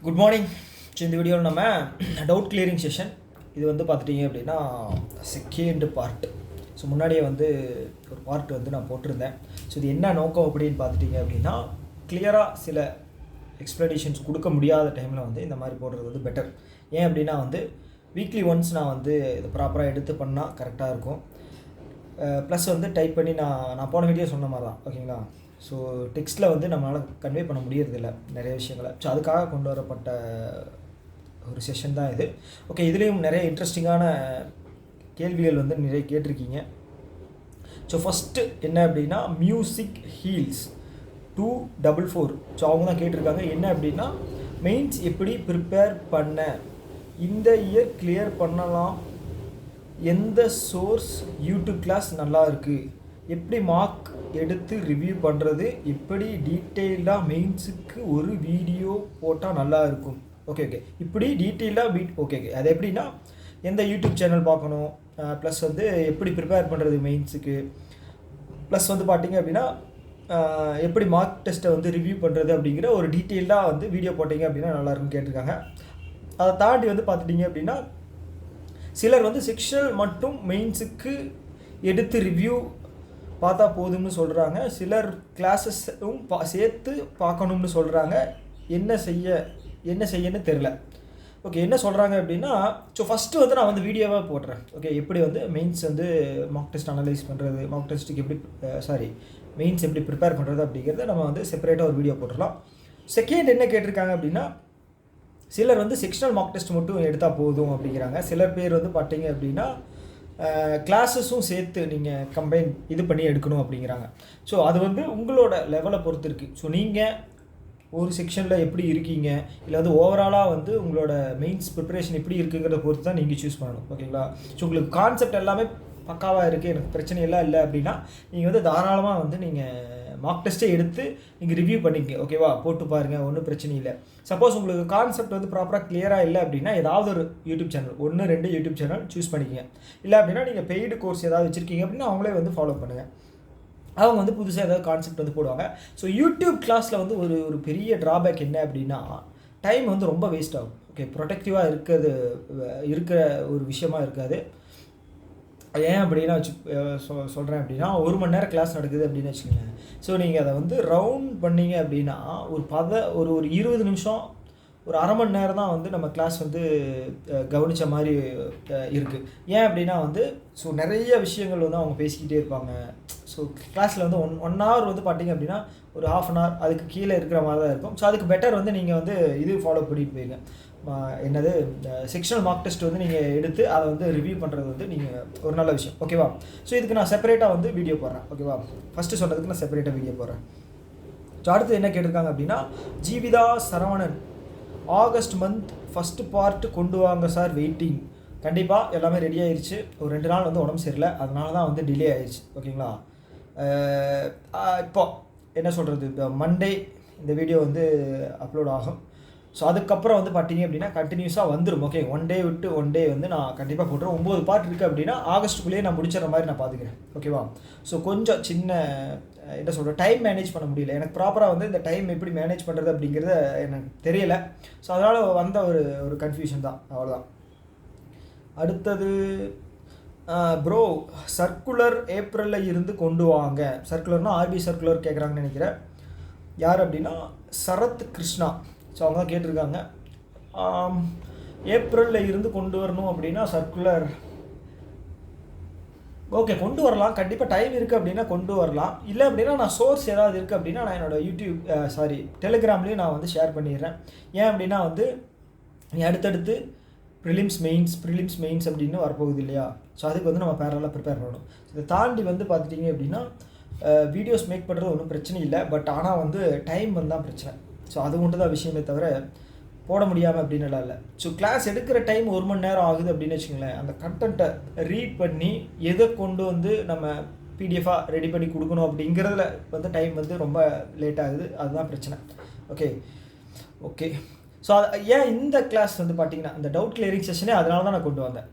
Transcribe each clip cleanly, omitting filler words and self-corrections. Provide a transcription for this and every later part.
Good morning. So இந்த வீடியோவில் நம்ம டவுட் கிளியரிங் செஷன் இது வந்து பார்த்துட்டிங்க அப்படின்னா செகண்ட் பார்ட். ஸோ முன்னாடியே வந்து ஒரு பார்ட் வந்து நான் போட்டிருந்தேன். ஸோ இது என்ன நோக்கம் அப்படின்னு பார்த்துட்டிங்க அப்படின்னா கிளியராக சில எக்ஸ்ப்ளனேஷன்ஸ் கொடுக்க முடியாத டைமில் வந்து இந்த மாதிரி போடுறது வந்து பெட்டர். ஏன் அப்படின்னா வந்து வீக்லி ஒன்ஸ் நான் வந்து இதை ப்ராப்பராக எடுத்து பண்ணால் கரெக்டாக இருக்கும். ப்ளஸ் வந்து டைப் பண்ணி நான் போன வீடியோ சொன்ன மாதிரி தான், ஓகேங்களா. ஸோ டெக்ஸ்ட்டில் வந்து நம்மளால் கன்வே பண்ண முடியறதில்ல நிறைய விஷயங்களை. ஸோ அதுக்காக கொண்டு வரப்பட்ட ஒரு செஷன் தான் இது. ஓகே, இதுலேயும் நிறைய இன்ட்ரெஸ்டிங்கான கேள்விகள் வந்து நிறைய கேட்டிருக்கீங்க. ஸோ ஃபஸ்ட்டு என்ன அப்படின்னா மியூசிக் ஹீல்ஸ் 244. ஸோ அவங்க தான் கேட்டிருக்காங்க என்ன அப்படின்னா மெயின்ஸ் எப்படி ப்ரிப்பேர் பண்ண, இந்த இயர் கிளியர் பண்ணலாம், எந்த சோர்ஸ் யூடியூப் கிளாஸ் நல்லா இருக்குது, எப்படி மார்க் எடுத்து ரிவ்யூ பண்ணுறது, எப்படி டீட்டெயிலாக மெயின்ஸுக்கு ஒரு வீடியோ போட்டால் நல்லா இருக்கும். ஓகே இப்படி டீட்டெயிலாக ஓகே அது எப்படின்னா எந்த யூடியூப் சேனல் பார்க்கணும், ப்ளஸ் வந்து எப்படி ப்ரிப்பேர் பண்ணுறது மெயின்ஸுக்கு, ப்ளஸ் வந்து பார்த்திங்க அப்படின்னா எப்படி மார்க் டெஸ்ட்டை வந்து ரிவ்யூ பண்ணுறது அப்படிங்கிற ஒரு டீட்டெயிலாக வந்து வீடியோ போட்டிங்க அப்படின்னா நல்லாயிருக்குன்னு கேட்டிருக்காங்க. அதை தாண்டி வந்து பார்த்துட்டிங்க அப்படின்னா சிலர் வந்து செக்ஷனல் மட்டும் மெயின்ஸுக்கு எடுத்து ரிவ்யூ பார்த்தா போதும்னு சொல்கிறாங்க. சிலர் கிளாஸஸும் சேர்த்து பார்க்கணும்னு சொல்கிறாங்க. என்ன செய்யன்னு தெரில. ஓகே, என்ன சொல்கிறாங்க அப்படின்னா ஸோ ஃபஸ்ட்டு வந்து நான் வந்து வீடியோவாக போடுறேன். ஓகே, எப்படி வந்து மெயின்ஸ் வந்து மார்க் டெஸ்ட் அனலைஸ் பண்ணுறது, மார்க் டெஸ்ட்டுக்கு எப்படி மெயின்ஸ் எப்படி ப்ரிப்பேர் பண்ணுறது அப்படிங்கிறத நம்ம வந்து செப்பரேட்டாக ஒரு வீடியோ போட்டுடலாம். செகண்ட் என்ன கேட்டிருக்காங்க அப்படின்னா சிலர் வந்து செக்ஷனல் மார்க் டெஸ்ட் மட்டும் எடுத்தால் போதும் அப்படிங்கிறாங்க. சிலர் பேர் வந்து பார்த்தீங்க அப்படின்னா கிளாஸஸும் சேர்த்து நீங்கள் கம்பைன் இது பண்ணி எடுக்கணும் அப்படிங்கிறாங்க. ஸோ அது வந்து உங்களோட லெவலை பொறுத்து இருக்குது. ஸோ நீங்கள் ஒரு செக்ஷனில் எப்படி இருக்கீங்க, இல்லை வந்து ஓவராலாக வந்து உங்களோட மெயின்ஸ் ப்ரிப்பரேஷன் எப்படி இருக்குங்கிறத பொறுத்து தான் நீங்கள் சூஸ் பண்ணணும், ஓகேங்களா. ஸோ உங்களுக்கு கான்செப்ட் எல்லாமே பக்காவாக இருக்குது, எனக்கு பிரச்சனையெல்லாம் இல்லை அப்படின்னா நீங்கள் வந்து தாராளமாக வந்து நீங்கள் மார்க் டெஸ்ட்டை எடுத்து நீங்கள் ரிவ்யூ பண்ணிக்க, ஓகேவா, போட்டு பாருங்கள், ஒன்றும் பிரச்சனை இல்லை. சப்போஸ் உங்களுக்கு கான்செப்ட் வந்து ப்ராப்பராக கிளியராக இல்லை அப்படின்னா ஏதாவது ஒரு YouTube channel 1-2 YouTube channel choose பண்ணிக்கங்க. இல்லை அப்படின்னா நீங்கள் பெய்டு கோர்ஸ் ஏதாவது வச்சுருக்கீங்க அப்படின்னா அவங்களே வந்து ஃபாலோ பண்ணுங்கள். அவங்க வந்து புதுசாக ஏதாவது கான்செப்ட் வந்து போடுவாங்க. ஸோ யூடியூப் கிளாஸில் வந்து ஒரு பெரிய ட்ராபேக் என்ன அப்படின்னா டைம் வந்து ரொம்ப வேஸ்ட் ஆகும். ஓகே, ப்ரொடெக்டிவாக இருக்கிற ஒரு விஷயமா இருக்காது. ஏன் அப்படின்னா சொல்கிறேன் அப்படின்னா 1 மணி நேரம் கிளாஸ் நடக்குது அப்படின்னு வச்சுக்கோங்க. ஸோ நீங்கள் அதை வந்து ரவுண்ட் பண்ணிங்க அப்படின்னா ஒரு 20 நிமிஷம், ஒரு அரை மணி நேரம் தான் வந்து நம்ம கிளாஸ் வந்து கவனித்த மாதிரி இருக்குது. ஏன் அப்படின்னா வந்து ஸோ நிறைய விஷயங்கள் வந்து அவங்க பேசிக்கிட்டே இருப்பாங்க. ஸோ கிளாஸில் வந்து ஒன் ஹவர் வந்து பார்த்திங்க அப்படின்னா ஒரு ½ அன் ஹவர் அதுக்கு கீழே இருக்கிற மாதிரி தான் இருக்கும். ஸோ அதுக்கு பெட்டர் வந்து நீங்கள் வந்து இது ஃபாலோ பண்ணிட்டு போயிருங்க. என்னது செக்ஷனல் மார்க் டெஸ்ட் வந்து நீங்கள் எடுத்து அதை வந்து ரிவ்யூ பண்ணுறது வந்து நீங்கள் ஒரு நல்ல விஷயம், ஓகேவா. ஸோ இதுக்கு நான் செப்பரேட்டாக வந்து வீடியோ போடுறேன், ஓகேவா. ஃபஸ்ட்டு சொன்னதுக்கு நான் செப்பரேட்டாக வீடியோ போடுறேன். ஸோ அடுத்து என்ன கேட்டிருக்காங்க அப்படின்னா Jeevitha Saravanan August month first part கொண்டு வாங்க சார், வெயிட்டிங். கண்டிப்பாக எல்லாமே ரெடி ஆயிடுச்சு. ஒரு 2 நாள் வந்து உடம்பு சரியில்லை, அதனால தான் வந்து டிலே ஆயிடுச்சு, ஓகேங்களா. இப்போ என்ன சொல்கிறது, இப்போ மண்டே இந்த வீடியோ வந்து அப்லோட் ஆகும். ஸோ அதுக்கப்புறம் வந்து பார்த்தீங்க அப்படின்னா கண்டினியூஸாக வந்துடும். ஓகே, 1 டே விட்டு 1 டே வந்து நான் கண்டிப்பாக போட்டுருவேன். 9 பார்ட் இருக்குது அப்படின்னா ஆகஸ்ட்டுக்குள்ளேயே நான் முடிச்சிடற மாதிரி நான் பார்த்துக்கிறேன், ஓகேவா. ஸோ கொஞ்சம் சின்ன என்ன சொல்கிறேன், டைம் மேனேஜ் பண்ண முடியல எனக்கு ப்ராப்பராக வந்து இந்த டைம் எப்படி மேனேஜ் பண்ணுறது அப்படிங்கிறத எனக்கு தெரியலை. ஸோ அதனால் வந்த ஒரு கன்ஃபியூஷன் தான், அவ்வளோதான். அடுத்தது ப்ரோ சர்க்குலர் ஏப்ரலில் இருந்து கொண்டு வாங்க. சர்க்குலர்னால் ஆர்பி சர்க்குலர் கேட்குறாங்கன்னு நினைக்கிறேன். யார் அப்படின்னா சரத் கிருஷ்ணா. ஸோ அவங்க தான் கேட்டிருக்காங்க. ஏப்ரலில் இருந்து கொண்டு வரணும் அப்படின்னா சர்க்குலர் ஓகே கொண்டு வரலாம், கண்டிப்பாக டைம் இருக்குது அப்படின்னா கொண்டு வரலாம். இல்லை அப்படின்னா நான் சோர்ஸ் ஏதாவது இருக்குது அப்படின்னா நான் என்னோடய டெலிகிராம்லேயும் நான் வந்து ஷேர் பண்ணிடுறேன். ஏன் அப்படின்னா வந்து நீ அடுத்தடுத்து ப்ரிலிம்ஸ் மெயின்ஸ் அப்படின்னு வரப்போகுது இல்லையா. ஸோ அதுக்கு வந்து நம்ம பேரலாக ப்ரிப்பேர் பண்ணணும். இதை தாண்டி வந்து பார்த்துட்டிங்க அப்படின்னா வீடியோஸ் மேக் பண்ணுறது ஒன்றும் பிரச்சனை இல்லை, பட் ஆனால் வந்து டைம் வந்து தான் பிரச்சனை. ஸோ அது மட்டும் தான் விஷயமே தவிர போட முடியாமல் அப்படின்னு இல்லை. ஸோ கிளாஸ் எடுக்கிற டைம் 1 மணி நேரம் ஆகுது அப்படின்னு வச்சுக்கோங்களேன். அந்த கண்டென்ட்டை ரீட் பண்ணி எதை கொண்டு வந்து நம்ம பிடிஎஃபாக ரெடி பண்ணி கொடுக்கணும் அப்படிங்கிறதுல வந்து டைம் வந்து ரொம்ப லேட் ஆகுது, அதுதான் பிரச்சனை. ஓகே ஸோ ஏன் இந்த கிளாஸ் வந்து பார்த்திங்கன்னா இந்த டவுட் கிளியரிங் செஷனே அதனால தான் நான் கொண்டு வந்தேன்.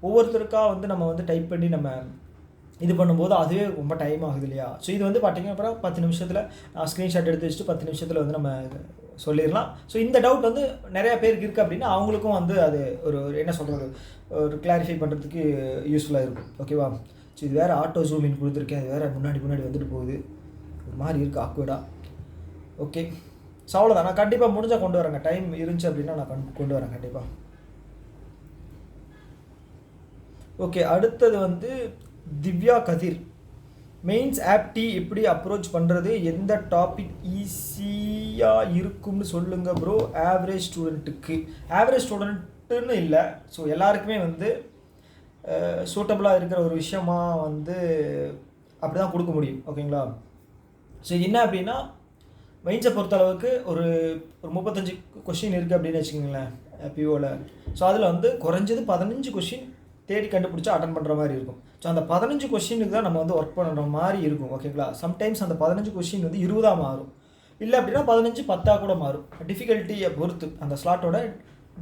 ஒவ்வொருத்தருக்காக வந்து நம்ம வந்து டைப் பண்ணி நம்ம இது பண்ணும்போது அதுவே ரொம்ப டைம் ஆகுது இல்லையா. ஸோ இது வந்து பார்த்திங்கன்னா அப்புறம் 10 நிமிஷத்தில் நான் ஸ்க்ரீன்ஷாட் எடுத்து வச்சுட்டு 10 நிமிஷத்தில் வந்து நம்ம சொல்லிடலாம். ஸோ இந்த டவுட் வந்து நிறையா பேருக்கு இருக்குது அப்படின்னா அவங்களுக்கும் வந்து அது ஒரு என்ன சொல்கிறது, ஒரு கிளாரிஃபை பண்ணுறதுக்கு யூஸ்ஃபுல்லாக இருக்கும். ஓகேவா? ஸோ இது வேறு ஆட்டோ ஜூம் இன் கொடுத்துருக்கேன், அது வேறு முன்னாடி வந்துட்டு போகுது, ஒரு மாதிரி இருக்குது ஆக்வர்டாக. ஓகே, ஸோ அவ்வளோதான். நான் கண்டிப்பாக முடிஞ்சால் கொண்டு வரேங்க, டைம் இருந்துச்சு அப்படின்னா நான் கொண்டு வரேன் கண்டிப்பாக. ஓகே, அடுத்தது வந்து திவ்யா கதிர், மெயின்ஸ் ஆப்டி எப்படி அப்ரோச் பண்ணுறது, எந்த டாபிக் ஈஸியாக இருக்கும்னு சொல்லுங்கள் ப்ரோ. ஆவரேஜ் ஸ்டூடெண்ட்டுக்கு, ஆவரேஜ் ஸ்டூடெண்ட்டுன்னு இல்லை, ஸோ எல்லாருக்குமே வந்து சூட்டபுளாக இருக்கிற ஒரு விஷயமா வந்து அப்படி தான் கொடுக்க முடியும். ஓகேங்களா? ஸோ என்ன அப்படின்னா மெயின்ஸை பொறுத்தளவுக்கு ஒரு 35 கொஷின் இருக்குது அப்படின்னு வச்சுக்கோங்களேன் பிஓவில். ஸோ அதில் வந்து குறைஞ்சது 15 கொஷின் தேடி கண்டுபிடிச்சா அட்டன் பண்ணுற மாதிரி இருக்கும். ஸோ அந்த 15 கொஷினுக்கு தான் நம்ம வந்து ஒர்க் பண்ணுற மாதிரி இருக்கும். ஓகேங்களா? சம்டைம்ஸ் அந்த 15 கொஷின் வந்து 20 மாறும், இல்லை அப்படின்னா 15 10 கூட மாறும். டிஃபிகல்ட்டியை பொறுத்து, அந்த ஸ்லாட்டோட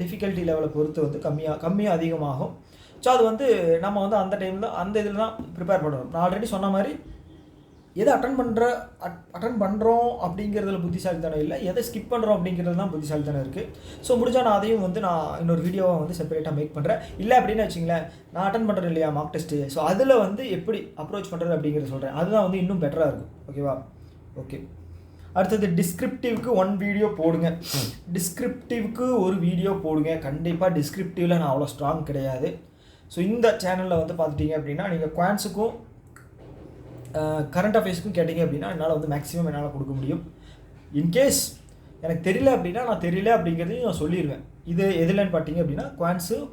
டிஃபிகல்ட்டி லெவலை பொறுத்து வந்து கம்மியாக அதிகமாகும். ஸோ அது வந்து நம்ம வந்து அந்த டைமில் அந்த இதில் தான் ப்ரிப்பேர் பண்ணணும். நான் ஆல்ரெடி சொன்ன மாதிரி எதை அட்டன் பண்ணுறோம் அப்படிங்கிறதுல புத்திசாலித்தனம் இல்லை, எதை ஸ்கிப் பண்ணுறோம் அப்படிங்கிறது தான் புத்திசாலித்தனம் இருக்குது. ஸோ முடிஞ்சால் நான் அதையும் வந்து நான் இன்னொரு வீடியோவை வந்து செப்பரேட்டாக மேக் பண்ணுறேன். இல்லை அப்படின்னு வச்சிங்களேன், நான் அட்டன் பண்ணுறேன் இல்லையா மார்க் டெஸ்ட்டு, ஸோ அதில் வந்து எப்படி அப்ரோச் பண்ணுறது அப்படிங்கிறத சொல்கிறேன். அதுதான் வந்து இன்னும் பெட்டராக இருக்கும். ஓகேவா? ஓகே, அடுத்தது டிஸ்கிரிப்டிவ்க்கு 1 வீடியோ போடுங்க. டிஸ்கிரிப்டிவ்க்கு ஒரு வீடியோ போடுங்க கண்டிப்பாக. டிஸ்கிரிப்டிவில் நான் அவ்வளோ ஸ்ட்ராங் கிடையாது. ஸோ இந்த சேனலில் வந்து பார்த்துட்டிங்க அப்படின்னா நீங்கள் குவான்ஸுக்கும் கரண்ட் அஃபேர்ஸுக்கும் கேட்டிங்க அப்படின்னா என்னால் வந்து மேக்ஸிமம் என்னால் கொடுக்க முடியும். இன்கேஸ் எனக்கு தெரியல அப்படின்னா நான் தெரியல அப்படிங்கிறதையும் நான் சொல்லிடுவேன். இது எதுலன்னு பார்த்தீங்க அப்படின்னா குவான்ஸும்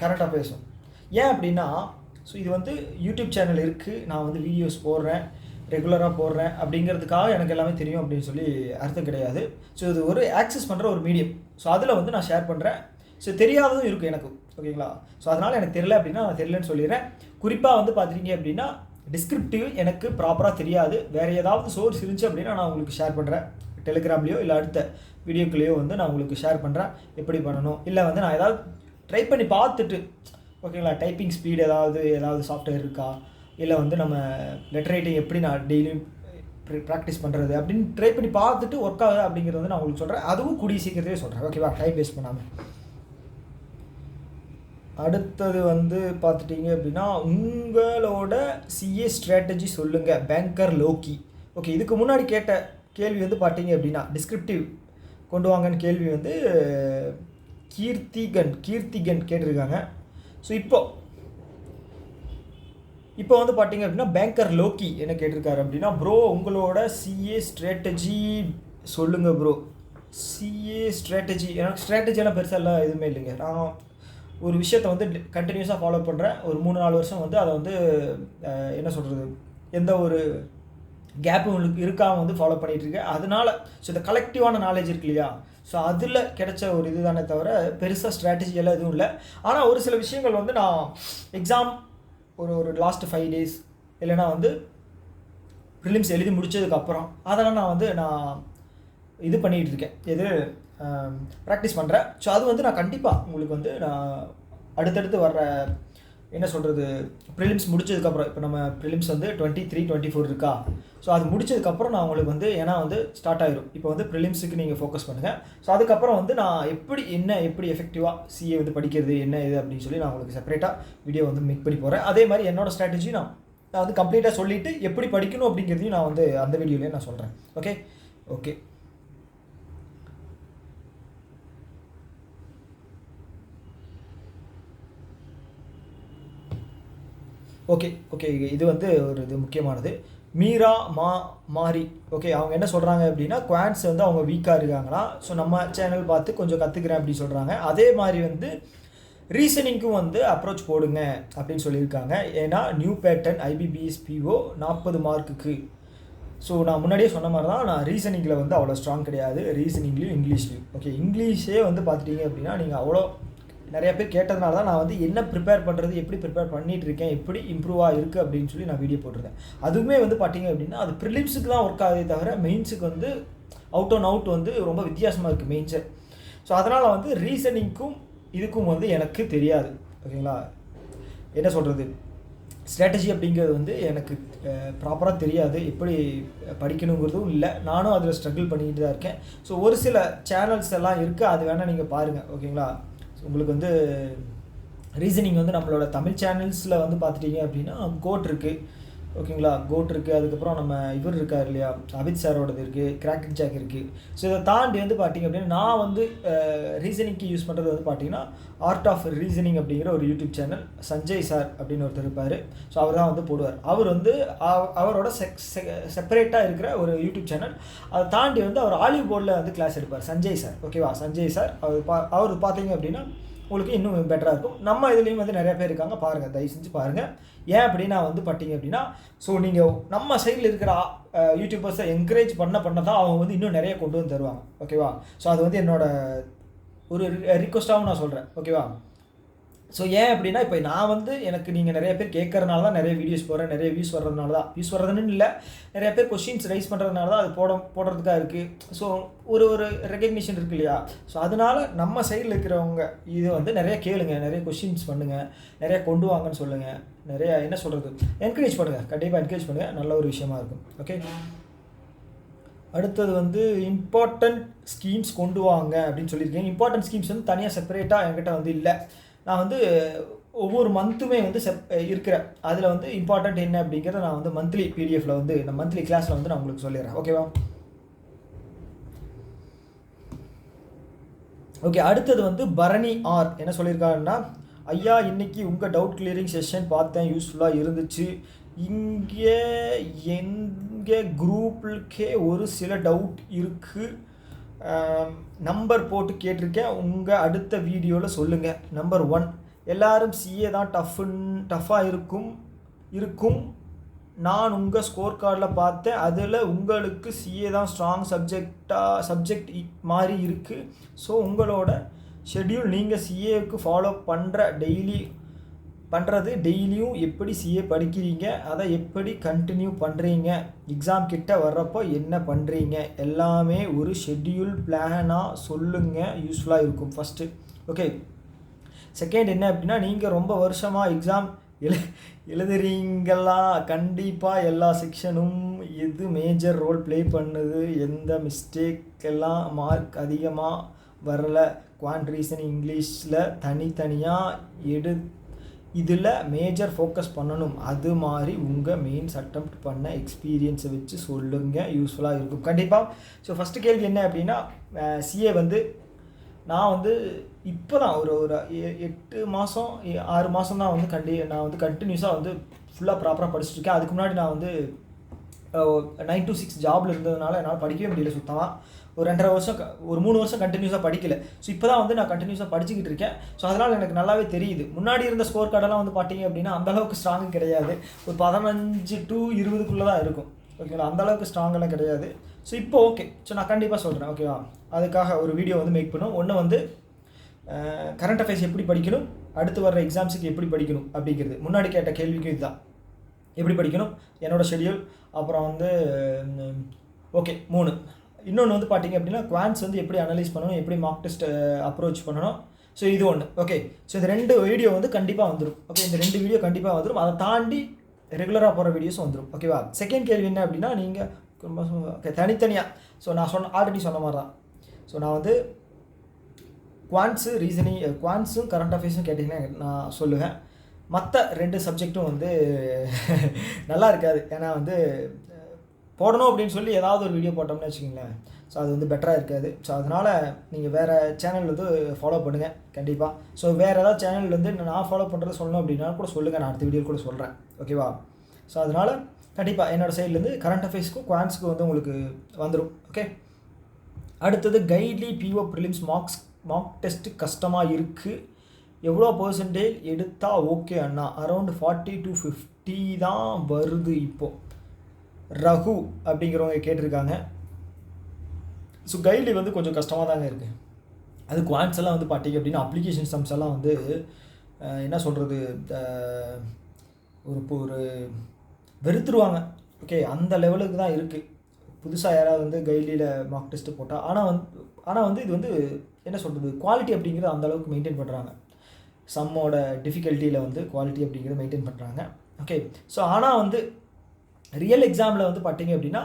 கரண்ட் அஃபேர்ஸும். ஏன் அப்படின்னா ஸோ இது வந்து யூடியூப் சேனல் இருக்குது, நான் வந்து வீடியோஸ் போடுறேன், ரெகுலராக போடுறேன் அப்படிங்கிறதுக்காக எனக்கு எல்லாமே தெரியும் அப்படின்னு சொல்லி அர்த்தம் கிடையாது. ஸோ இது ஒரு ஆக்சஸ் பண்ணுற ஒரு மீடியம். ஸோ அதில் வந்து நான் ஷேர் பண்ணுறேன். ஸோ தெரியாததும் இருக்குது எனக்கு. ஓகேங்களா? ஸோ அதனால் எனக்கு தெரியல அப்படின்னா நான் தெரியலன்னு சொல்லிடுறேன். குறிப்பாக வந்து பார்த்துட்டீங்க அப்படின்னா டிஸ்கிரிப்டிவ் எனக்கு ப்ராப்பராக தெரியாது, வேறு ஏதாவது சோர்ஸ் இருந்துச்சு அப்படின்னா நான் உங்களுக்கு ஷேர் பண்ணுறேன். டெலிகிராம்லேயோ இல்லை அடுத்த வீடியோக்குள்ளேயோ வந்து நான் உங்களுக்கு ஷேர் பண்ணுறேன் எப்படி பண்ணணும். இல்லை வந்து நான் ஏதாவது ட்ரை பண்ணி பார்த்துட்டு, ஓகேங்களா, டைப்பிங் ஸ்பீடு ஏதாவது சாஃப்ட்வேர் இருக்கா, இல்லை வந்து நம்ம லெட்டர் ரைட்டிங் எப்படி நான் டெய்லியும் ப்ராக்டிஸ் பண்ணுறது அப்படின்னு ட்ரை பண்ணி பார்த்துட்டு ஒர்க் ஆகுது அப்படிங்கிறது வந்து நான் உங்களுக்கு சொல்கிறேன். அதுவும் கூடிய சீக்கிரத்திலே சொல்கிறேன். ஓகேவா? டைம் வேஸ்ட் பண்ணாமல். அடுத்தது வந்து பார்த்துட்டிங்க அப்படின்னா உங்களோட சிஏ ஸ்ட்ராட்டஜி சொல்லுங்கள் பேங்கர் லோக்கி. ஓகே, இதுக்கு முன்னாடி கேட்ட கேள்வி வந்து பார்த்தீங்க அப்படின்னா டிஸ்கிரிப்டிவ் கொண்டு வாங்கன்னு கேள்வி வந்து கீர்த்திகன் கேட்டிருக்காங்க. ஸோ இப்போ வந்து பார்த்தீங்க அப்படின்னா பேங்கர் லோக்கி என்ன கேட்டிருக்காரு அப்படின்னா, ப்ரோ உங்களோட சிஏ ஸ்ட்ராட்டஜி சொல்லுங்கள் ப்ரோ. சிஏ ஸ்ட்ராட்டஜி, எனக்கு ஸ்ட்ராட்டஜியெல்லாம் பெருசாக எல்லாம் எதுவுமே இல்லைங்க. நான் ஒரு விஷயத்தை வந்து கண்டினியூஸாக ஃபாலோ பண்ணுறேன். ஒரு 3-4 வருஷம் வந்து அதை வந்து என்ன சொல்கிறது, எந்த ஒரு கேப்பும் உங்களுக்கு இருக்காமல் வந்து ஃபாலோ பண்ணிகிட்ருக்கேன். அதனால் ஸோ இந்த கலெக்டிவான நாலேஜ் இருக்கு இல்லையா, ஸோ அதில் கிடைச்ச ஒரு இதுதானே தவிர பெருசாக ஸ்ட்ராட்டஜி எல்லாம் எதுவும் இல்லை. ஆனால் ஒரு சில விஷயங்கள் வந்து நான் எக்ஸாம் ஒரு லாஸ்ட்டு 5 days இல்லைனா வந்து ப்ரிலிம்ஸ் எழுதி முடித்ததுக்கப்புறம் அதெல்லாம் நான் இது பண்ணிகிட்டு இருக்கேன், எது ப்ராக்டிஸ் பண்ணுறேன். ஸோ அது வந்து நான் கண்டிப்பாக உங்களுக்கு வந்து நான் அடுத்தடுத்து வர்ற என்ன சொல்கிறது ப்ரிலிம்ஸ் முடிச்சதுக்கப்புறம், இப்போ நம்ம ப்ரிலிம்ஸ் வந்து 23, 24 இருக்கா, ஸோ அது முடிச்சதுக்கப்புறம் நான் உங்களுக்கு வந்து ஏன்னா வந்து ஸ்டார்ட் ஆகிரும். இப்போ வந்து ப்ரிலிம்ஸுக்கு நீங்கள் ஃபோக்கஸ் பண்ணுங்கள். ஸோ அதுக்கப்புறம் வந்து நான் எப்படி எஃபெக்டிவாக சிஏ வந்து படிக்கிறது என்ன இது அப்படின்னு சொல்லி நான் உங்களுக்கு செப்பரேட்டாக வீடியோ வந்து மேக் பண்ணி போகிறேன். அதே மாதிரி என்னோடய ஸ்ட்ராட்டஜி நான் வந்து கம்ப்ளீட்டாக சொல்லிவிட்டு எப்படி படிக்கணும் அப்படிங்கிறதையும் நான் வந்து அந்த வீடியோலேயே நான் சொல்கிறேன். ஓகே ஓகே இது வந்து ஒரு இது முக்கியமானது. மீரா மாரி ஓகே, அவங்க என்ன சொல்கிறாங்க அப்படின்னா குவான்ஸ் வந்து அவங்க வீக்காக இருக்காங்களா, ஸோ நம்ம சேனல் பார்த்து கொஞ்சம் கற்றுக்கிறேன் அப்படின்னு சொல்கிறாங்க. அதே மாதிரி வந்து ரீசனிங்க்கும் வந்து அப்ரோச் போடுங்க அப்படின்னு சொல்லியிருக்காங்க. ஏன்னா நியூ பேட்டர்ன் IBPS PO 40 மார்க்குக்கு. ஸோ நான் முன்னாடியே சொன்ன மாதிரி தான், நான் ரீசனிங்கில் வந்து அவ்வளோ ஸ்ட்ராங் கிடையாது, ரீசனிங்லேயும் இங்கிலீஷ்லேயும். ஓகே, இங்கிலீஷே வந்து பார்த்துட்டிங்க அப்படின்னா நீங்கள் அவ்வளோ நிறைய பேர் கேட்டதுனால தான் நான் வந்து என்ன ப்ரிப்பேர் பண்ணுறது, எப்படி ப்ரிப்பேர் பண்ணிகிட்டு இருக்கேன், எப்படி இம்ப்ரூவாக இருக்குது அப்படின்னு சொல்லி நான் வீடியோ போட்டிருக்கேன். அதுவுமே வந்து பார்த்தீங்க அப்படின்னா அது ப்ரிலிம்ஸுக்கு தான் ஒர்க் ஆகுதே தவிர மெயின்ஸுக்கு வந்து அவுட் வந்து ரொம்ப வித்தியாசமாக இருக்குது மெயின்ஸு. ஸோ அதனால் வந்து ரீசனிங்க்கும் இதுக்கும் வந்து எனக்கு தெரியாது. ஓகேங்களா, என்ன சொல்கிறது, ஸ்ட்ராட்டஜி அப்படிங்கிறது வந்து எனக்கு ப்ராப்பராக தெரியாது, எப்படி படிக்கணுங்கிறதும் இல்லை, நானும் அதில் ஸ்ட்ரகிள் பண்ணிக்கிட்டு தான் இருக்கேன். ஸோ ஒரு சில சேனல்ஸ் எல்லாம் இருக்குது, அது வேணால் நீங்கள் பாருங்கள், ஓகேங்களா. உங்களுக்கு வந்து ரீசனிங் வந்து நம்மளோட தமிழ் சேனல்ஸில் வந்து பார்த்துட்டிங்க அப்படின்னா கோட் இருக்குது, ஓகேங்களா. கோட் இருக்குது, அதுக்கப்புறம் நம்ம இவர் இருக்கார் இல்லையா, அபித் சாரோடது இருக்குது, கிராக்கிங் ஜாக் இருக்குது. ஸோ இதை தாண்டி வந்து பார்த்திங்க அப்படின்னா நான் வந்து ரீசனிங்க்கு யூஸ் பண்ணுறது வந்து பார்த்திங்கன்னா ஆர்ட் ஆஃப் ரீசனிங் அப்படிங்கிற ஒரு யூடியூப் சேனல், சஞ்சய் சார் அப்படின்னு ஒருத்தர் இருப்பார். ஸோ அவர் தான் வந்து போடுவார். அவர் வந்து அவரோட செப்பரேட்டாக இருக்கிற ஒரு யூடியூப் சேனல். அதை தாண்டி வந்து அவர் ஆலிவ் போர்டில் வந்து கிளாஸ் எடுப்பார், சஞ்சய் சார், ஓகேவா. சஞ்சய் சார் அவர் பார்த்தீங்க அப்படின்னா உங்களுக்கு இன்னும் பெட்டராக இருக்கும். நம்ம இதுலேயும் வந்து நிறைய பேர் இருக்காங்க, பாருங்கள், தயவு செஞ்சு பாருங்கள். ஏன் அப்படின்னா வந்து பார்த்தீங்க அப்படின்னா ஸோ நீங்கள் நம்ம சைடில் இருக்கிற யூடியூபர்ஸை என்கரேஜ் பண்ண தான் அவங்க வந்து இன்னும் நிறைய கொண்டு வந்து தருவாங்க, ஓகேவா. ஸோ அது வந்து என்னோட ஒரு ரிக்வஸ்ட்டாகவும் நான் சொல்கிறேன், ஓகேவா. ஸோ ஏன் அப்படின்னா இப்போ நான் வந்து எனக்கு நீங்கள் நிறைய பேர் கேட்கறதுனால தான் நிறைய வீடியோஸ் போடுறேன், நிறைய வியூஸ் வர்றதுன்னு இல்லை, நிறைய பேர் கொஸ்டின்ஸ் ரைஸ் பண்ணுறதுனால தான் அது போடுறதுக்காக இருக்குது. ஸோ ஒரு ரெகக்னிஷன் இருக்குது இல்லையா. ஸோ அதனால் நம்ம சைடில் இருக்கிறவங்க இது வந்து நிறைய கேளுங்க, நிறைய கொஸ்டின்ஸ் பண்ணுங்கள், நிறைய கொண்டு வாங்கன்னு சொல்லுங்கள், நிறைய என்ன சொல்கிறது என்கரேஜ் பண்ணுங்கள், கண்டிப்பாக என்கரேஜ் பண்ணுங்கள், நல்ல ஒரு விஷயமா இருக்கும், ஓகே. அடுத்தது வந்து இம்பார்ட்டண்ட் ஸ்கீம்ஸ் கொண்டு வாங்க அப்படின்னு சொல்லியிருக்கேன். இம்பார்ட்டன்ட் ஸ்கீம்ஸ் வந்து தனியாக செப்பரேட்டாக என்கிட்ட வந்து இல்லை. நான் வந்து ஒவ்வொரு மந்த்துமே வந்து இருக்கிற அதில் வந்து இம்பார்ட்டண்ட் என்ன அப்படிங்கிறத நான் வந்து மந்த்லி பிடிஎஃப்பில் வந்து நான் மந்த்லி கிளாஸில் வந்து நான் உங்களுக்கு சொல்லிடுறேன், ஓகேவா. ஓகே, அடுத்தது வந்து பரணி ஆர் என்ன சொல்லியிருக்காங்கன்னா, ஐயா இன்னைக்கு உங்கள் டவுட் கிளியரிங் செஷன் பார்த்தேன், யூஸ்ஃபுல்லாக இருந்துச்சு. எங்கே குரூப்புக்கே ஒரு சில டவுட் இருக்குது, நம்பர் போட்டு கேட்டிருக்கேன், உங்கள் அடுத்த வீடியோவில் சொல்லுங்கள். நம்பர் 1, எல்லாரும் சிஏ தான் டஃப்பாக இருக்கும். நான் உங்கள் ஸ்கோர் கார்டில் பார்த்தேன், அதில் உங்களுக்கு சிஏ தான் ஸ்ட்ராங் சப்ஜெக்ட் மாதிரி இருக்குது. ஸோ உங்களோட ஷெட்யூல் நீங்கள் சிஏவுக்கு ஃபாலோ டெய்லியும் எப்படி சிஏ படிக்கிறீங்க, அதை எப்படி கண்டினியூ பண்ணுறீங்க, எக்ஸாம் கிட்ட வர்றப்போ என்ன பண்ணுறீங்க, எல்லாமே ஒரு ஷெட்யூல் பிளானாக சொல்லுங்கள், யூஸ்ஃபுல்லாக இருக்கும் ஃபஸ்ட்டு, ஓகே. செகண்ட் என்ன அப்படின்னா, நீங்கள் ரொம்ப வருஷமாக எக்ஸாம் எழுதுறீங்களா, கண்டிப்பாக எல்லா செக்ஷனும் எது மேஜர் ரோல் ப்ளே பண்ணுது, எந்த மிஸ்டேக் எல்லாம் மார்க் அதிகமாக வரல, குவான்ட் ரீசனிங் இங்கிலீஷில் தனித்தனியாக இதில் மேஜர் ஃபோக்கஸ் பண்ணணும், அது மாதிரி உங்கள் மெயின்ஸ் அட்டெம்ப்ட் பண்ண எக்ஸ்பீரியன்ஸை வச்சு சொல்லுங்கள், யூஸ்ஃபுல்லாக இருக்கும் கண்டிப்பாக. ஸோ ஃபஸ்ட்டு கேள்வி என்ன அப்படின்னா, சிஏ வந்து நான் வந்து இப்போ தான் ஒரு 8 மாதம் 6 மாதம் தான் வந்து நான் வந்து கண்டினியூஸாக வந்து ஃபுல்லாக ப்ராப்பராக படிச்சுட்ருக்கேன். அதுக்கு முன்னாடி நான் வந்து 9 to 6 ஜாபில் இருந்ததுனால என்னால் படிக்கவே முடியல சுத்தமாக. ஒரு 2.5 வருஷம் ஒரு 3 வருஷம் கண்டினியூஸாக படிக்கல. ஸோ இப்போ தான் வந்து நான் கண்டினியூஸாக படிச்சுக்கிட்டு இருக்கேன். ஸோ அதனால் எனக்கு நல்லாவே தெரியுது. முன்னாடி இருந்த ஸ்கோர் கார்டெல்லாம் வந்து பார்த்தீங்க அப்படின்னா அந்தளவுக்கு ஸ்ட்ராங்கு கிடையாது. ஒரு 15 to 20க்குள்ளே தான் இருக்கும், ஓகேங்களா. அந்தளவுக்கு ஸ்ட்ராங்கெல்லாம் கிடையாது. ஸோ இப்போ ஓகே. ஸோ நான் கண்டிப்பாக சொல்கிறேன், ஓகேவா. அதுக்காக ஒரு வீடியோ வந்து மேக் பண்ணும். ஒன்று வந்து கரண்ட் அஃபேர்ஸ் எப்படி படிக்கணும், அடுத்து வர்ற எக்ஸாம்ஸுக்கு எப்படி படிக்கணும் அப்படிங்கிறது. முன்னாடி கேட்ட கேள்விக்கும் இதுதான், எப்படி படிக்கணும், என்னோடய ஷெட்யூல், அப்புறம் வந்து ஓகே 3. இன்னொன்று வந்து பார்த்தீங்க அப்படின்னா குவான்ஸ் வந்து எப்படி அனலைஸ் பண்ணணும், எப்படி மார்க் டெஸ்ட் அப்ரோச் பண்ணணும். ஸோ இது ஒன்று, ஓகே. ஸோ இந்த 2 வீடியோ வந்து கண்டிப்பாக வந்துடும், ஓகே. இந்த 2 வீடியோ கண்டிப்பாக வந்துடும். அதை தாண்டி ரெகுலராக போகிற வீடியோஸும் வந்துடும், ஓகேவா. செகண்ட் கேள்வி என்ன அப்படின்னா, நீங்கள் தனித்தனியாக, ஸோ நான் ஆல்ரெடி சொன்ன மாதிரி தான். ஸோ நான் வந்து குவான்ஸும் கரண்ட் அஃபேர்ஸும் கேட்டிங்கன்னா நான் சொல்லுவேன். மற்ற 2 சப்ஜெக்ட்டும் வந்து நல்லா இருக்காது. ஏன்னா வந்து போடணும் அப்படின்னு சொல்லி ஏதாவது ஒரு வீடியோ போட்டோம்னு வச்சுக்கிங்களேன், ஸோ அது வந்து பெட்டராக இருக்காது. ஸோ அதனால் நீங்கள் வேறு சேனல் வந்து ஃபாலோ பண்ணுங்கள் கண்டிப்பாக. ஸோ வேறு ஏதாவது சேனல் வந்து நான் ஃபாலோ பண்ணுறது சொல்லணும் அப்படின்னா கூட சொல்லுங்கள், நான் அடுத்த வீடியோ கூட சொல்கிறேன், ஓகேவா. ஸோ அதனால் கண்டிப்பாக என்னோடய சைட்லேருந்து கரண்ட் அஃபேர்ஸ்க்கும் குவான்ஸுக்கும் வந்து உங்களுக்கு வந்துடும், ஓகே. அடுத்தது கைட்லி பிஓ ப்ரிலிம்ஸ் மார்க் டெஸ்ட்டு கஷ்டமாக இருக்குது, எவ்வளோ பர்சன்டேஜ் எடுத்தால் ஓகே அண்ணா? அரௌண்ட் 40 to 50 தான் வருது இப்போது. ரகு அப்படிங்கிறவங்க கேட்டிருக்காங்க. ஸோ கைட்லி வந்து கொஞ்சம் கஷ்டமாக தாங்க இருக்குது. அது குவான்ஸ் எல்லாம் வந்து பார்த்தீங்க அப்படின்னா அப்ளிகேஷன் சம்ஸ் எல்லாம் வந்து என்ன சொல்கிறது, ஒரு வெறுத்துருவாங்க, ஓகே. அந்த லெவலுக்கு தான் இருக்குது. புதுசாக யாராவது வந்து கைட்லியில் மார்க் டெஸ்ட்டு போட்டால், ஆனால் வந்து இது வந்து என்ன சொல்கிறது, குவாலிட்டி அப்படிங்கிறது அந்தளவுக்கு மெயின்டைன் பண்ணுறாங்க. சம்மோட டிஃபிகல்ட்டியில் வந்து குவாலிட்டி அப்படிங்கிறத மெயின்டைன் பண்ணுறாங்க. ஓகே. ஸோ ஆனால் வந்து ரியல் எக்ஸாமில் வந்து பார்த்தீங்க அப்படின்னா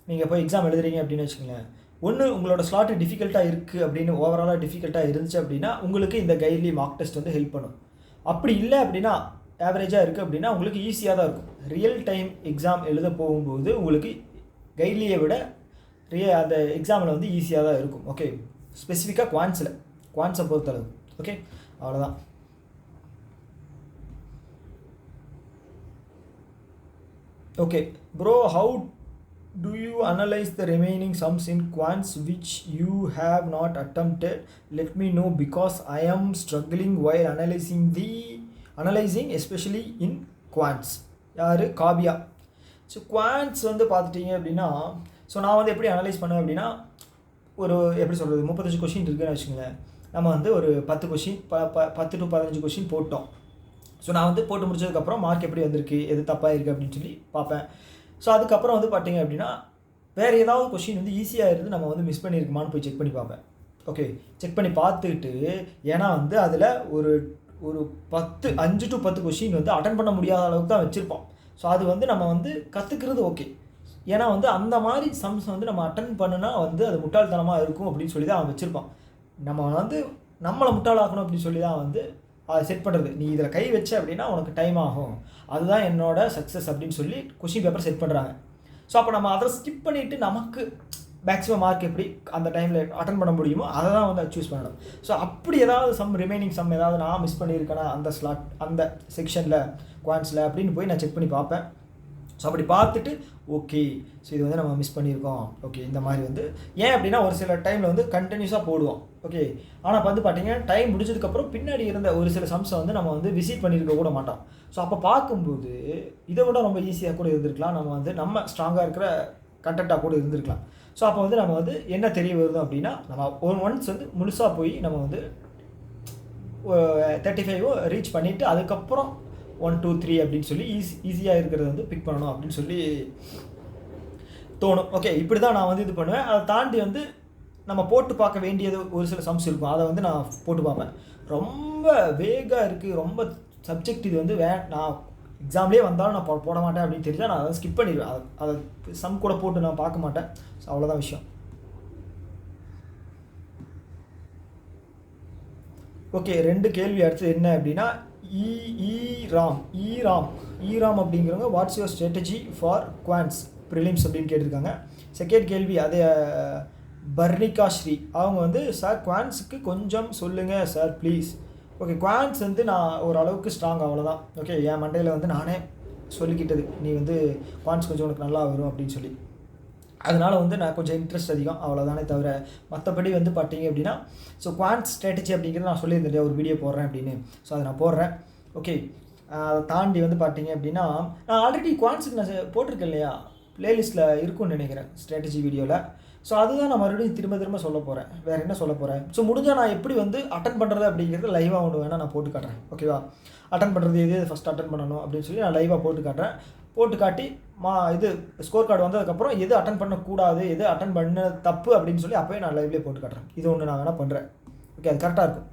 நீங்கள் போய் எக்ஸாம் எழுதுறீங்க அப்படின்னு வச்சுக்கோங்களேன், ஒன்று உங்களோட ஸ்லாட்டு டிஃபிகல்ட்டாக இருக்குது அப்படின்னு ஓவராலாக டிஃபிகல்ட்டாக இருந்துச்சு அப்படின்னா உங்களுக்கு இந்த கைட்லி மார்க் டெஸ்ட் வந்து ஹெல்ப் பண்ணும். அப்படி இல்லை அப்படின்னா ஆவரேஜாக இருக்குது அப்படின்னா உங்களுக்கு ஈஸியாக தான் இருக்கும். ரியல் டைம் எக்ஸாம் எழுத போகும்போது உங்களுக்கு கைட்லியை விட அந்த எக்ஸாமில் வந்து ஈஸியாக தான் இருக்கும். ஓகே, ஸ்பெசிஃபிக்காக குவான்ஸை பொறுத்தளவு. ஓகே, அவ்வளோதான். Okay bro, how do you analyze the remaining sums in quants which you have not attempted? Let me know because I am struggling while analyzing especially in quants. யாரு? காபியா. ஸோ குவான்ட்ஸ் வந்து பார்த்துட்டிங்க அப்படின்னா, so நான் வந்து எப்படி analyse பண்ணுவேன் அப்படின்னா, ஒரு எப்படி சொல்கிறது, 35 கொஷின் இருக்குதுன்னு வச்சுக்கோங்களேன். நம்ம வந்து ஒரு 10 கொஷின் 10 to 15 கொஷின் போட்டோம். ஸோ நான் வந்து போட்டு முடிச்சதுக்கப்புறம் மார்க் எப்படி வந்திருக்கு, எது தப்பாக இருக்குது அப்படின்னு சொல்லி பார்ப்பேன். ஸோ அதுக்கப்புறம் வந்து பார்த்தீங்க அப்படின்னா வேறு ஏதாவது கொஷின் வந்து ஈஸியாக இருந்து நம்ம வந்து மிஸ் பண்ணியிருக்குமான்னு போய் செக் பண்ணி பார்ப்பேன். ஓகே, செக் பண்ணி பார்த்துக்கிட்டு, ஏன்னா வந்து அதில் ஒரு 5 to 10 கொஷின் வந்து அட்டன் பண்ண முடியாத அளவுக்கு தான் வச்சுருப்போம். ஸோ அது வந்து நம்ம வந்து கற்றுக்கிறது ஓகே. ஏன்னா வந்து அந்த மாதிரி சம்ஸ் வந்து நம்ம அட்டன் பண்ணுனா வந்து அது முட்டாள்தனமாக இருக்கும் அப்படின்னு சொல்லி தான் அவன் வச்சுருப்பான். நம்ம வந்து நம்மளை முட்டாளாக்கணும் அப்படின்னு சொல்லி தான் வந்து அதை செட் பண்ணுறது. நீ இதில் கை வச்ச அப்படின்னா உனக்கு டைம் ஆகும், அதுதான் என்னோட சக்ஸஸ் அப்படின்னு சொல்லி கொஷின் பேப்பர் செட் பண்ணுறாங்க. ஸோ அப்போ நம்ம அதை ஸ்கிப் பண்ணிவிட்டு நமக்கு மேக்ஸிமம் மார்க் எப்படி அந்த டைமில் அட்டன் பண்ண முடியுமோ அதை தான் வந்து சூஸ் பண்ணணும். ஸோ அப்படி ஏதாவது ரிமைனிங் சம் ஏதாவது நான் மிஸ் பண்ணியிருக்கேன்னா அந்த ஸ்லாட் அந்த செக்ஷனில் குவான்ஸில் அப்படின்னு போய் நான் செக் பண்ணி பார்ப்பேன். ஸோ அப்படி பார்த்துட்டு ஓகே, ஸோ இது வந்து நம்ம மிஸ் பண்ணியிருக்கோம். ஓகே, இந்த மாதிரி வந்து ஏன் அப்படின்னா ஒரு சில டைமில் வந்து கண்டினியூஸாக போடுவோம். ஓகே, ஆனால் வந்து பார்த்தீங்கன்னா டைம் முடிச்சதுக்கப்புறம் பின்னாடி இருந்த ஒரு சில சம்ஸை வந்து நம்ம வந்து விசிட் பண்ணியிருக்க கூட மாட்டோம். ஸோ அப்போ பார்க்கும்போது இதை விட ரொம்ப ஈஸியாக கூட இருந்திருக்கலாம், நம்ம வந்து நம்ம ஸ்ட்ராங்காக இருக்கிற கண்டென்ட்டாக கூட இருந்திருக்கலாம். ஸோ அப்போ வந்து நம்ம வந்து என்ன தெரிய வருது அப்படின்னா, நம்ம ஒன்ஸ் வந்து முழுசாக போய் நம்ம வந்து 35 ரீச் பண்ணிவிட்டு அதுக்கப்புறம் 1 2 3 அப்படின்னு சொல்லி ஈஸியாக இருக்கிறத வந்து பிக் பண்ணணும் அப்படின்னு சொல்லி தோணும். ஓகே, இப்படி தான் நான் வந்து இது பண்ணுவேன். அதை தாண்டி வந்து நம்ம போட்டு பார்க்க வேண்டியது ஒரு சில சம்ஸ் இருக்கும், அதை வந்து நான் போட்டு பார்ப்பேன். ரொம்ப வேகாக இருக்குது, ரொம்ப சப்ஜெக்ட் இது வந்து நான் எக்ஸாம்லேயே வந்தாலும் நான் போட மாட்டேன் அப்படின்னு தெரிஞ்சால் நான் அதை ஸ்கிப் பண்ணிடுவேன். அதை சம் கூட போட்டு நான் பார்க்க மாட்டேன். ஸோ அவ்வளோதான் விஷயம். ஓகே, 2 கேள்வி அடுத்தது என்ன அப்படின்னா, ஈராம் அப்படிங்கிறவங்க what's your strategy for quants prelims அப்படின்னு கேட்டிருக்காங்க. செகண்ட் கேள்வி அதே பர்னிகா ஸ்ரீ, அவங்க வந்து சார் குவான்ஸுக்கு கொஞ்சம் சொல்லுங்கள் சார் ப்ளீஸ். ஓகே, குவான்ஸ் வந்து நான் ஓரளவுக்கு ஸ்ட்ராங், அவ்வளோதான். ஓகே, என் மண்டையில் வந்து நானே சொல்லிக்கிட்டது, நீ வந்து குவான்ஸ் கொஞ்சம் உனக்கு நல்லா வரும் அப்படின்னு சொல்லி. அதனால் வந்து நான் கொஞ்சம் இன்ட்ரெஸ்ட் அதிகம், அவ்வளோதானே தவிர மற்றபடி வந்து பார்த்தீங்க அப்படின்னா, ஸோ குவான்ஸ் ஸ்ட்ராட்டஜி அப்படிங்கிறது நான் சொல்லியிருந்தேன் ஒரு வீடியோ போடுறேன் அப்படின்னு. ஸோ அதை நான் போடுறேன். ஓகே, அதை தாண்டி வந்து பார்த்தீங்க அப்படின்னா நான் ஆல்ரெடி குவான்ஸுக்கு நான் போட்டிருக்கேன் இல்லையா, ப்ளேலிஸ்ட்டில் இருக்கும்னு நினைக்கிறேன் ஸ்ட்ராட்டஜி வீடியோவில். ஸோ அதுதான் நான் மறுபடியும் திரும்ப சொல்ல போகிறேன். வேறு என்ன சொல்ல போகிறேன், ஸோ முடிஞ்சால் நான் எப்படி வந்து அட்டன் பண்ணுறது அப்படிங்கிறது லைவாக ஒன்று வேணால் நான் போட்டு காட்டுறேன். ஓகேவா, அட்டன் பண்ணுறது எது ஃபஸ்ட் அட்டன் பண்ணணும் அப்படின்னு சொல்லி நான் லைவாக போட்டு காட்டுறேன். போட்டு காட்டி இது ஸ்கோர் கார்டு வந்ததுக்கப்புறம் எது அட்டன் பண்ணக்கூடாது, எது அட்டன் பண்ண தப்பு அப்படின்னு சொல்லி அப்போயே நான் லைவ்லேயே போட்டு காட்டுறேன். இது ஒன்று நான் வேணால் பண்ணுறேன். ஓகே, அது கரெக்டாக இருக்கும்.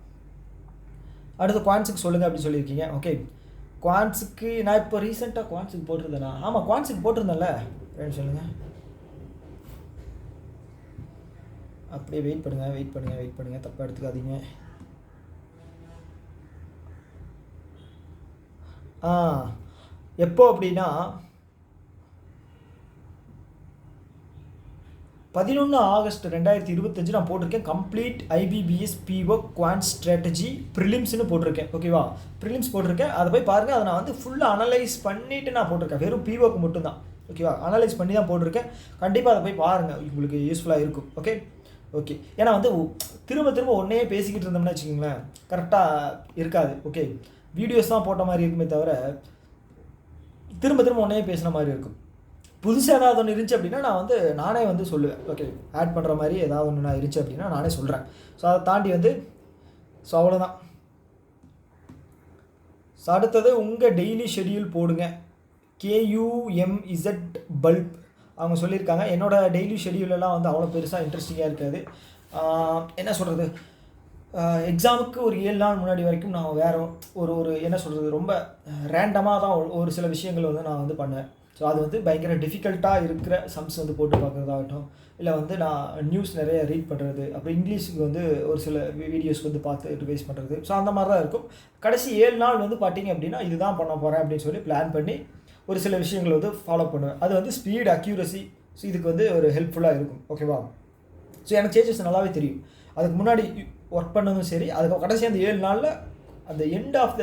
அடுத்து குவான்ஸுக்கு சொல்லுங்கள் அப்படின்னு சொல்லியிருக்கீங்க. ஓகே, குவான்ஸுக்கு நான் இப்போ ரீசெண்டாக குவான்ஸுக்கு போட்டிருந்தேனா? ஆமாம், குவான்ஸுக்கு போட்டிருந்தேன்ல, வேணும் சொல்லுங்கள். அப்படியே வெயிட் பண்ணுங்கள், தப்பாக எடுத்துக்காதீங்க. எப்போ அப்படின்னா 11 ஆகஸ்ட் 2025 நான் போட்டிருக்கேன். Complete IBPS PO quant strategy ப்ரிலிம்ஸ்னு போட்டிருக்கேன். ஓகேவா, ப்ரிலிம்ஸ் போட்டிருக்கேன், அதை போய் பாருங்கள். அதை நான் வந்து ஃபுல்லாக அனலைஸ் பண்ணிவிட்டு நான் போட்டிருக்கேன், வெறும் பிஓக்கு மட்டும்தான். ஓகேவா, அனலைஸ் பண்ணி தான் போட்டிருக்கேன். கண்டிப்பாக அதை போய் பாருங்கள், உங்களுக்கு யூஸ்ஃபுல்லாக இருக்கும். ஓகே, ஏன்னா வந்து திரும்ப ஒன்றே பேசிக்கிட்டு இருந்தோம்னா வச்சுக்கோங்களேன், கரெக்டாக இருக்காது. ஓகே, வீடியோஸ் தான் போட்ட மாதிரி இருக்குமே தவிர திரும்ப ஒன்றே பேசுகிற மாதிரி இருக்கும். புதுசாக ஏதாவது ஒன்று இருந்துச்சு அப்படின்னா நான் வந்து நானே வந்து சொல்லுவேன். ஓகே, ஆட் பண்ணுற மாதிரி ஏதாவது ஒன்று நான் இருந்துச்சு அப்படின்னா நானே சொல்கிறேன். ஸோ அதை தாண்டி வந்து ஸோ அவ்வளோதான். ஸோ அடுத்தது உங்கள் டெய்லி ஷெடியூல் போடுங்க. KUMZ பல்ப் அவங்க சொல்லியிருக்காங்க. என்னோடய டெய்லி ஷெடியூலெல்லாம் வந்து அவ்வளோ பெருசாக இன்ட்ரெஸ்டிங்காக இருக்காது. என்ன சொல்கிறது, எக்ஸாமுக்கு ஒரு 7 நாள் முன்னாடி வரைக்கும் நான் வேறு ஒரு என்ன சொல்கிறது, ரொம்ப ரேண்டமாக தான் ஒரு சில விஷயங்கள் வந்து நான் வந்து பண்ணுவேன். ஸோ அது வந்து பயங்கர டிஃபிகல்ட்டாக இருக்கிற சம்ஸ் வந்து போட்டு பார்க்குறதாகட்டும், இல்லை வந்து நான் நியூஸ் நிறைய ரீட் பண்ணுறது, அப்புறம் இங்கிலீஷுக்கு வந்து ஒரு சில வீடியோஸ் வந்து பார்த்து ரிவைஸ் பண்ணுறது. ஸோ அந்த மாதிரி தான் இருக்கும். கடைசி 7 நாள் வந்து பார்த்தீங்க அப்படின்னா இதுதான் பண்ண போகிறேன் அப்படின்னு சொல்லி பிளான் பண்ணி ஒரு சில விஷயங்கள் வந்து ஃபாலோ பண்ணுவேன். அது வந்து ஸ்பீட், அக்யூரசி, ஸோ இதுக்கு வந்து ஒரு ஹெல்ப்ஃபுல்லாக இருக்கும். ஓகேவா? ஸோ எனக்கு சேஞ்சஸ் நல்லாவே தெரியும். அதுக்கு முன்னாடி ஒர்க் பண்ணதும் சரி, அதுக்கு கடைசி அந்த 7 நாளில் அந்த எண்ட் ஆஃப்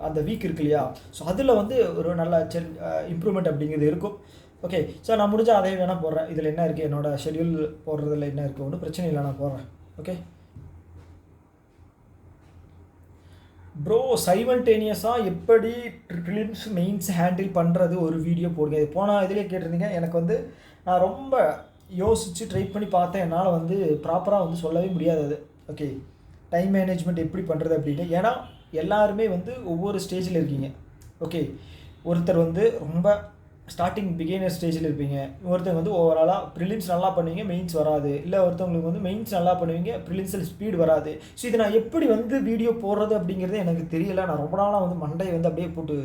அந்த வீக் இருக்கு இல்லையா, ஸோ அதில் வந்து ஒரு நல்ல இம்ப்ரூவ்மெண்ட் அப்படிங்கிறது இருக்கும். ஓகே, ஸோ நான் முடிஞ்சால் அதை வேணால் போடுறேன். இதில் என்ன இருக்குது, என்னோடய ஷெட்யூல் போடுறதுல என்ன இருக்குது, ஒன்றும் பிரச்சனை இல்லை, நான் போடுறேன். ஓகே ப்ரோ, சைமல்டேனியஸாக எப்படி ப்ரிலிம்ஸ் மெயின்ஸ் ஹேண்டில் பண்ணுறது ஒரு வீடியோ போடுங்க. இது போனால் இதிலே கேட்டிருந்தீங்க. எனக்கு வந்து நான் ரொம்ப யோசித்து ட்ரை பண்ணி பார்த்தேன். என்னால் வந்து ப்ராப்பராக வந்து சொல்லவே முடியாது அது. ஓகே, டைம் மேனேஜ்மெண்ட் எப்படி பண்ணுறது அப்படின்னு. ஏன்னா எல்லாருமே வந்து ஒவ்வொரு ஸ்டேஜில் இருக்கீங்க. ஓகே, ஒருத்தர் வந்து ரொம்ப ஸ்டார்டிங் பிகினர் ஸ்டேஜில் இருப்பீங்க, ஒருத்தர் வந்து ஓவராலாக ப்ரிலிம்ஸ் நல்லா பண்ணுவீங்க, மெயின்ஸ் வராது. இல்லை ஒருத்தவங்களுக்கு வந்து மெயின்ஸ் நல்லா பண்ணுவீங்க, ப்ரிலிம்ஸில் ஸ்பீடு வராது. ஸோ இதை நான் எப்படி வந்து வீடியோ போடுறது அப்படிங்கிறது எனக்கு தெரியலை. நான் ரொம்ப நாளாக வந்து மண்டையை வந்து அப்படியே போட்டு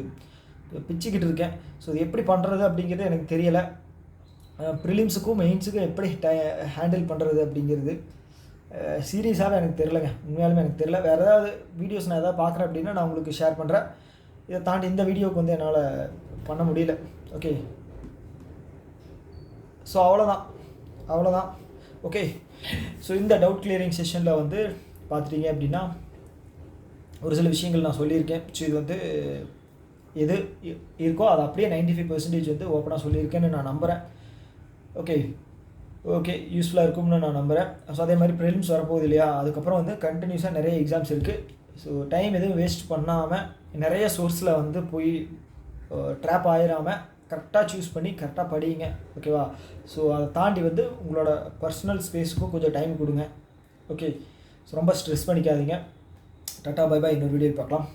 பிச்சுக்கிட்டு இருக்கேன். ஸோ இது எப்படி பண்ணுறது அப்படிங்கிறது எனக்கு தெரியலை. ப்ரிலிம்ஸுக்கும் மெயின்ஸுக்கும் எப்படி ஹேண்டில் பண்ணுறது அப்படிங்கிறது சீரியஸாகவே எனக்கு தெரிலங்க. உண்மையாலுமே எனக்கு தெரில. வேறு ஏதாவது வீடியோஸ் நான் எதாவது பார்க்குறேன் அப்படின்னா நான் உங்களுக்கு ஷேர் பண்ணுறேன். இதை தாண்டி இந்த வீடியோவுக்கு வந்து என்னால் பண்ண முடியல. ஓகே, ஸோ அவ்வளோதான். ஓகே, ஸோ இந்த டவுட் கிளியரிங் செஷனில் வந்து பார்த்துட்டீங்க அப்படின்னா ஒரு சில விஷயங்கள் நான் சொல்லியிருக்கேன். ஸோ இது வந்து எது இருக்கோ அதை அப்படியே 95% வந்து ஓப்பனாக சொல்லியிருக்கேன்னு நான் நம்புகிறேன். ஓகே யூஸ்ஃபுல்லாக இருக்கும்னு நான் நம்புகிறேன். ஸோ அதே மாதிரி ப்ரிலிம்ஸ் வரப்போகுது இல்லையா, அதுக்கப்புறம் வந்து கண்டினியூஸாக நிறைய எக்ஸாம்ஸ் இருக்குது. ஸோ டைம் எதுவும் வேஸ்ட் பண்ணாமல் நிறைய சோர்ஸில் வந்து போய் ட்ராப் ஆகிடாமல் கரெக்டாக சூஸ் பண்ணி கரெக்டாக படிங்க. ஓகேவா? ஸோ அதை தாண்டி வந்து உங்களோட பர்சனல் ஸ்பேஸுக்கும் கொஞ்சம் டைம் கொடுங்க. ஓகே, ஸோ ரொம்ப ஸ்ட்ரெஸ் பண்ணிக்காதீங்க. Tata bye bye. இன்னொரு வீடியோ பார்க்கலாம்.